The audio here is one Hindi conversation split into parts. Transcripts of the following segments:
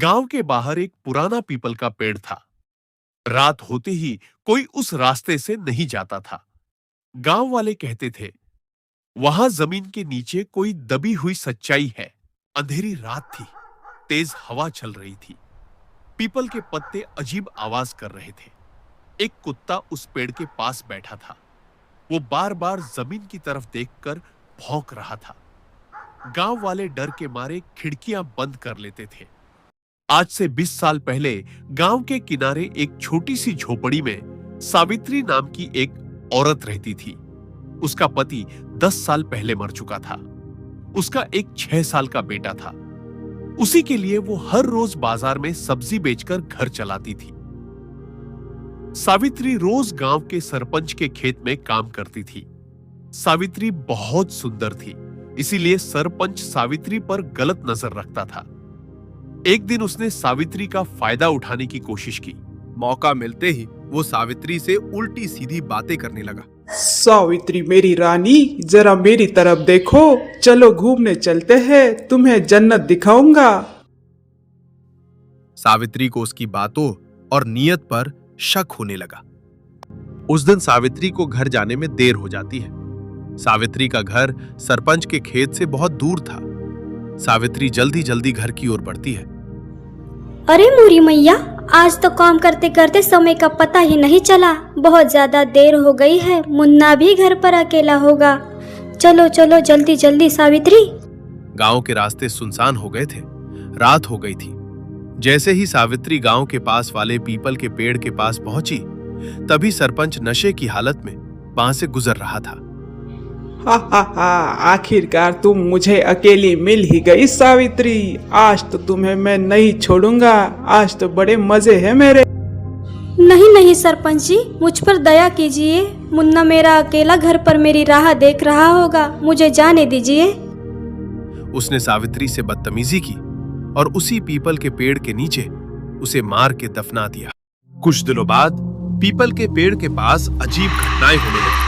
गांव के बाहर एक पुराना पीपल का पेड़ था। रात होते ही कोई उस रास्ते से नहीं जाता था। गांव वाले कहते थे, वहां जमीन के नीचे कोई दबी हुई सच्चाई है। अंधेरी रात थी, तेज हवा चल रही थी। पीपल के पत्ते अजीब आवाज कर रहे थे। एक कुत्ता उस पेड़ के पास बैठा था। वो बार बार जमीन की तरफ देखकर भौंक रहा था। गांव वाले डर के मारे खिड़कियां बंद कर लेते थे। आज से 20 साल पहले गांव के किनारे एक छोटी सी झोपड़ी में सावित्री नाम की एक औरत रहती थी। उसका पति 10 साल पहले मर चुका था। उसका एक 6 साल का बेटा था। उसी के लिए वो हर रोज बाजार में सब्जी बेचकर घर चलाती थी। सावित्री रोज गांव के सरपंच के खेत में काम करती थी। सावित्री बहुत सुंदर थी, इसीलिए सरपंच सावित्री पर गलत नजर रखता था। एक दिन उसने सावित्री का फायदा उठाने की कोशिश की। मौका मिलते ही वो सावित्री से उल्टी सीधी बातें करने लगा। सावित्री मेरी रानी, जरा मेरी तरफ देखो, चलो घूमने चलते हैं, तुम्हें जन्नत दिखाऊंगा। सावित्री को उसकी बातों और नीयत पर शक होने लगा। उस दिन सावित्री को घर जाने में देर हो जाती है। सावित्री का घर सरपंच के खेत से बहुत दूर था। सावित्री जल्दी जल्दी घर की ओर बढ़ती है। अरे मोरी मैया, आज तो काम करते करते समय का पता ही नहीं चला। बहुत ज्यादा देर हो गई है, मुन्ना भी घर पर अकेला होगा। चलो चलो जल्दी जल्दी सावित्री। गांव के रास्ते सुनसान हो गए थे। रात हो गई थी। जैसे ही सावित्री गांव के पास वाले पीपल के पेड़ के पास पहुंची, तभी सरपंच नशे की हालत में वहां से गुजर रहा था। हा, आखिरकार तुम मुझे अकेली मिल ही गई सावित्री। आज तो तुम्हें मैं नहीं छोड़ूंगा। आज तो बड़े मजे हैं मेरे। नहीं नहीं सरपंच जी, मुझ पर दया कीजिए। मुन्ना मेरा अकेला घर पर मेरी राह देख रहा होगा, मुझे जाने दीजिए। उसने सावित्री से बदतमीजी की और उसी पीपल के पेड़ के नीचे उसे मार के दफना दिया। कुछ दिनों बाद पीपल के पेड़ के पास अजीब घटनाएं होने लगी।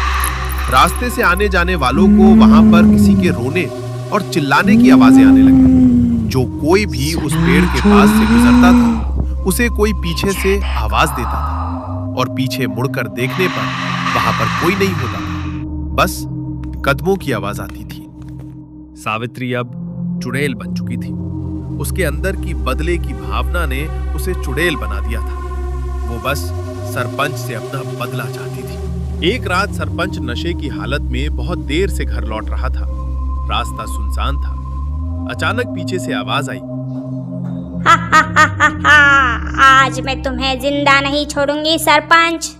रास्ते से आने जाने वालों को वहां पर किसी के रोने और चिल्लाने की आवाजें आने लगी। जो कोई भी उस पेड़ के पास से गुजरता था, उसे कोई पीछे से आवाज देता था और पीछे मुड़कर देखने पर वहां पर कोई नहीं होता था, बस कदमों की आवाज आती थी। सावित्री अब चुड़ैल बन चुकी थी। उसके अंदर की बदले की भावना ने उसे चुड़ैल बना दिया था। वो बस सरपंच से अपना बदला चाहती थी। एक रात सरपंच नशे की हालत में बहुत देर से घर लौट रहा था। रास्ता सुनसान था। अचानक पीछे से आवाज आई, आज मैं तुम्हें जिंदा नहीं छोड़ूंगी सरपंच।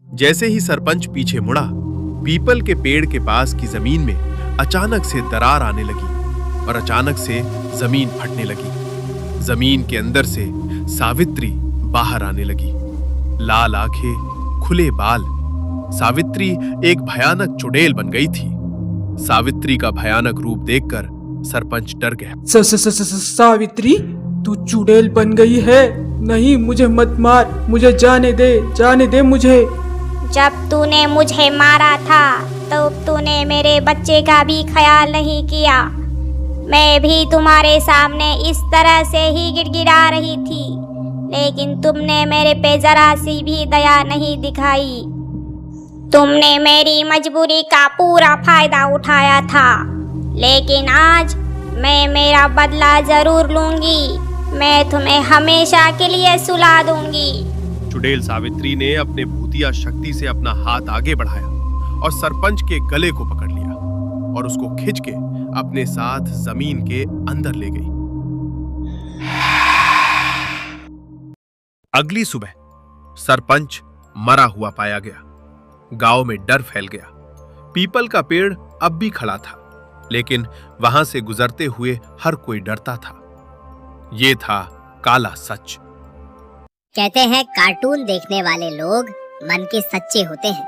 जैसे ही सरपंच पीछे मुड़ा, पीपल के पेड़ के पास की जमीन में अचानक से दरार आने लगी और अचानक से जमीन फटने लगी। जमीन के अंदर से सावित्री बाहर आने लगी। लाल आंखें, खुले बाल। सावित्री एक भयानक चुड़ैल बन गई थी। सावित्री का भयानक रूप देखकर सरपंच डर गया। सावित्री, तू चुड़ैल बन गई है। नहीं, मुझे मत मार, मुझे जाने दे मुझे। जब तूने मुझे मारा था तो तूने मेरे बच्चे का भी ख्याल नहीं किया। मैं भी तुम्हारे सामने इस तरह से ही गिड़गिड़ा रही थी, लेकिन तुमने मेरे पे जरा सी भी दया नहीं दिखाई। तुमने मेरी मजबूरी का पूरा फायदा उठाया था, लेकिन आज मैं मेरा बदला जरूर लूंगी। मैं तुम्हें हमेशा के लिए सुला दूंगी। चुड़ैल सावित्री ने अपने भूतिया शक्ति से अपना हाथ आगे बढ़ाया और सरपंच के गले को पकड़ लिया और उसको खींच के अपने साथ जमीन के अंदर ले गई। अगली सुबह सरपंच मरा हुआ पाया गया। गांव में डर फैल गया। पीपल का पेड़ अब भी खड़ा था, लेकिन वहां से गुजरते हुए हर कोई डरता था। यह था काला सच। कहते हैं कार्टून देखने वाले लोग मन के सच्चे होते हैं,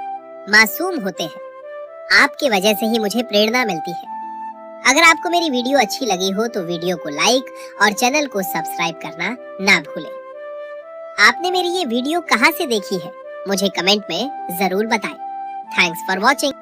मासूम होते हैं। आपकी वजह से ही मुझे प्रेरणा मिलती है। अगर आपको मेरी वीडियो अच्छी लगी हो तो वीडियो को लाइक और चैनल को सब्सक्राइब करना ना भूलें। आपने मेरी ये वीडियो कहां से देखी है, मुझे कमेंट में जरूर बताएं। Thanks for watching.